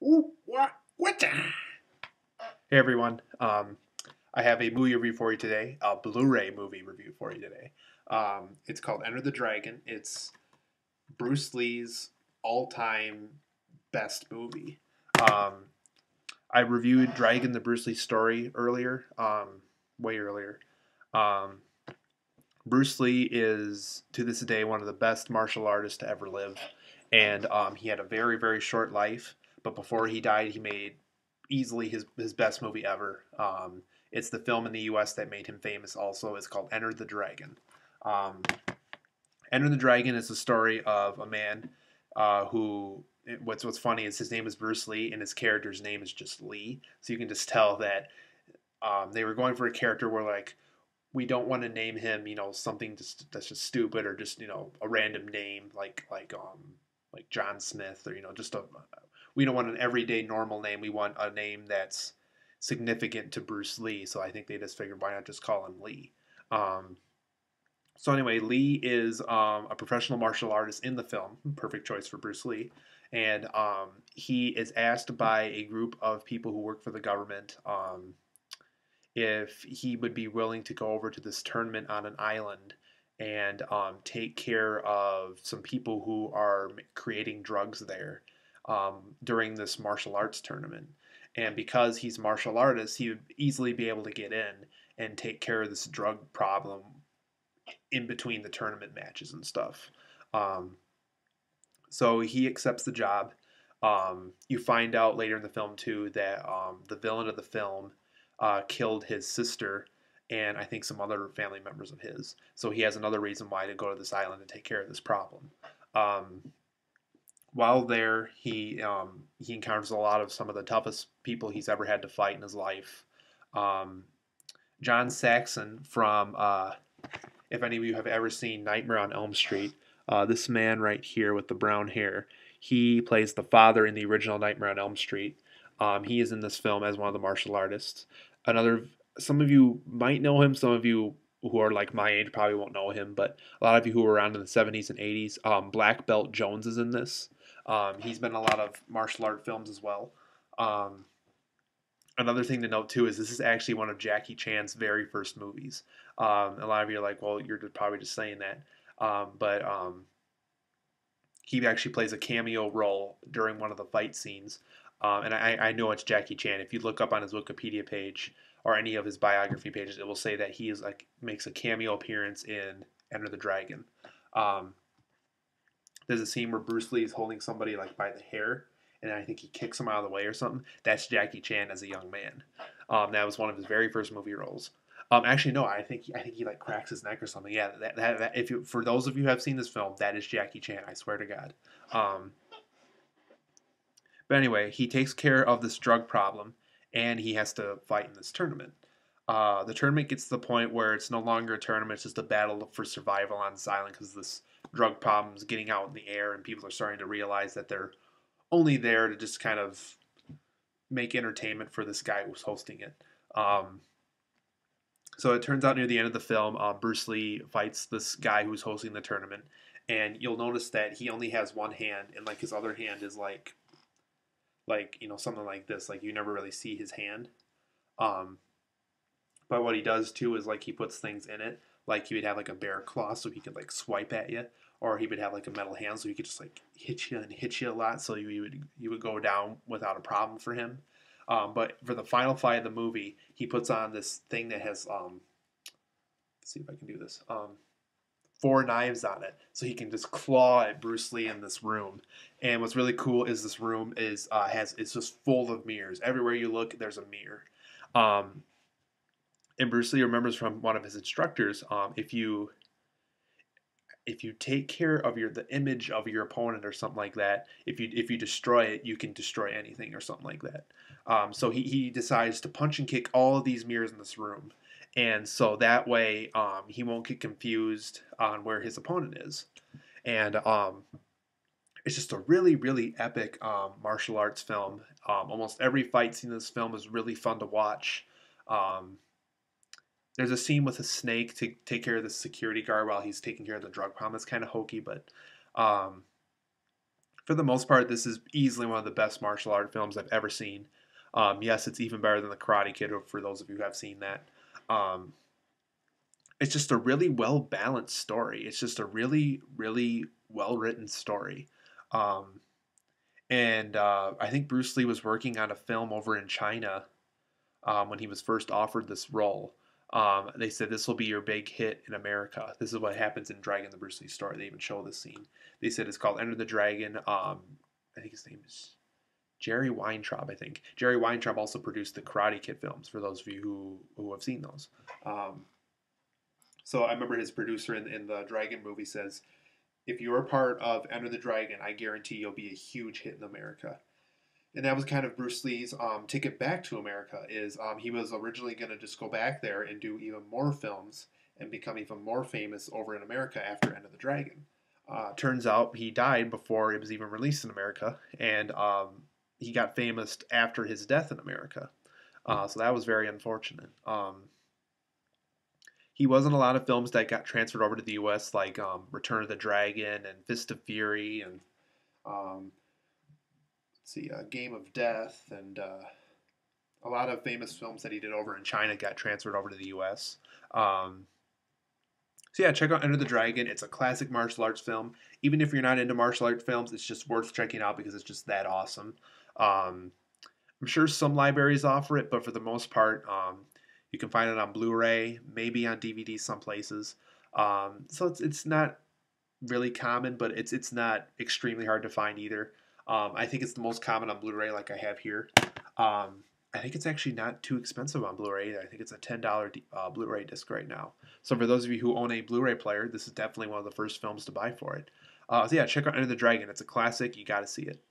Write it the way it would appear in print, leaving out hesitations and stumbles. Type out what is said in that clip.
Ooh, what? Hey everyone, I have a movie review for you today, a Blu-ray movie review for you today. It's called Enter the Dragon. It's Bruce Lee's all-time best movie. Um, I reviewed Dragon, the Bruce Lee story earlier, way earlier. Um, Bruce Lee is, to this day, one of the best martial artists to ever live. And he had a very, very short life. But before he died, he made easily his best movie ever. It's the film in the U.S. that made him famous also. It's called Enter the Dragon. Um, Enter the Dragon is the story of a man who. What's funny is his name is Bruce Lee and his character's name is just Lee. So you can just tell that they were going for a character where like we don't want to name him, something that's just stupid or just a random name like John Smith or just a. We don't want an everyday normal name. We want a name that's significant to Bruce Lee. So I think they just figured why not just call him Lee. Um, so anyway, Lee is a professional martial artist in the film. Perfect choice for Bruce Lee. And he is asked by a group of people who work for the government. If he would be willing to go over to this tournament on an island and take care of some people who are creating drugs there during this martial arts tournament. And because he's a martial artist, he would easily be able to get in and take care of this drug problem in between the tournament matches and stuff. Um, so he accepts the job. You find out later in the film too that the villain of the film killed his sister and I think some other family members of his. So he has another reason why to go to this island and take care of this problem. Um, while there, he encounters a lot of some of the toughest people he's ever had to fight in his life. Um, John Saxon from if any of you have ever seen Nightmare on Elm Street, this man right here with the brown hair, he plays the father in the original Nightmare on Elm Street. He is in this film as one of the martial artists. Another, some of you might know him. Some of you who are like my age probably won't know him, but a lot of you who were around in the 70s and 80s, Black Belt Jones is in this. He's been in a lot of martial art films as well. Um, Another thing to note too is this is actually one of Jackie Chan's very first movies. A lot of you are like, well, you're probably just saying that, but he actually plays a cameo role during one of the fight scenes. And I know it's Jackie Chan. If you look up on his Wikipedia page or any of his biography pages, it will say that he is like makes a cameo appearance in Enter the Dragon. Um, there's a scene where Bruce Lee is holding somebody like by the hair, and I think he kicks him out of the way or something. That's Jackie Chan as a young man. That was one of his very first movie roles. Actually, no, I think he like cracks his neck or something. Yeah, that if you for those of you who have seen this film, that is Jackie Chan. I swear to God. Um, but anyway, he takes care of this drug problem, and he has to fight in this tournament. The tournament gets to the point where it's no longer a tournament; it's just a battle for survival on this island because this drug problem is getting out in the air, and people are starting to realize that they're only there to just kind of make entertainment for this guy who's hosting it. So it turns out near the end of the film, Bruce Lee fights this guy who's hosting the tournament, and you'll notice that he only has one hand, and like his other hand is like something like this. Like you never really see his hand. Um, but what he does too is like he puts things in it. Like he would have like a bear claw so he could like swipe at you, or he would have like a metal hand so he could just like hit you and hit you a lot, so you would go down without a problem for him. But for the final fight of the movie, he puts on this thing that has let's see if I can do this. Four knives on it, so he can just claw at Bruce Lee in this room. And what's really cool is this room is has it's just full of mirrors. Everywhere you look, there's a mirror. Um, and Bruce Lee remembers from one of his instructors, if you take care of the image of your opponent or something like that, if you destroy it, you can destroy anything or something like that. So he decides to punch and kick all of these mirrors in this room, and so that way he won't get confused on where his opponent is. And it's just a really really epic martial arts film. Almost every fight scene in this film is really fun to watch. Um, there's a scene with a snake to take care of the security guard while he's taking care of the drug problem. That's kind of hokey, but um, For the most part, this is easily one of the best martial art films I've ever seen. Yes, it's even better than The Karate Kid, for those of you who have seen that. Um, it's just a really well balanced story. It's just a really, really well written story. Um, and I think Bruce Lee was working on a film over in China when he was first offered this role. They said this will be your big hit in America. This is what happens in Dragon the Bruce Lee story. They even show this scene. They said it's called Enter the Dragon. I think his name is Jerry Weintraub. I think Jerry Weintraub also produced the Karate Kid films. For those of you who have seen those, so I remember his producer in the Dragon movie says, "If you're a part of Enter the Dragon, I guarantee you'll be a huge hit in America." And that was kind of Bruce Lee's ticket back to America. Is he was originally going to just go back there and do even more films and become even more famous over in America after Enter the Dragon. Turns out he died before it was even released in America, and he got famous after his death in America. So that was very unfortunate. He was in a lot of films that got transferred over to the U.S., like Return of the Dragon and Fist of Fury and um, let's see, Game of Death, and a lot of famous films that he did over in China got transferred over to the U.S. So yeah, check out Enter the Dragon. It's a classic martial arts film. Even if you're not into martial arts films, it's just worth checking out because it's just that awesome. Um, I'm sure some libraries offer it, but for the most part, you can find it on Blu-ray, maybe on DVD some places. So it's not really common, but it's not extremely hard to find either. I think it's the most common on Blu-ray, like I have here. I think it's actually not too expensive on Blu-ray either. I think it's a $10 Blu-ray disc right now. So for those of you who own a Blu-ray player, this is definitely one of the first films to buy for it. So yeah, check out Enter the Dragon. It's a classic. You got to see it.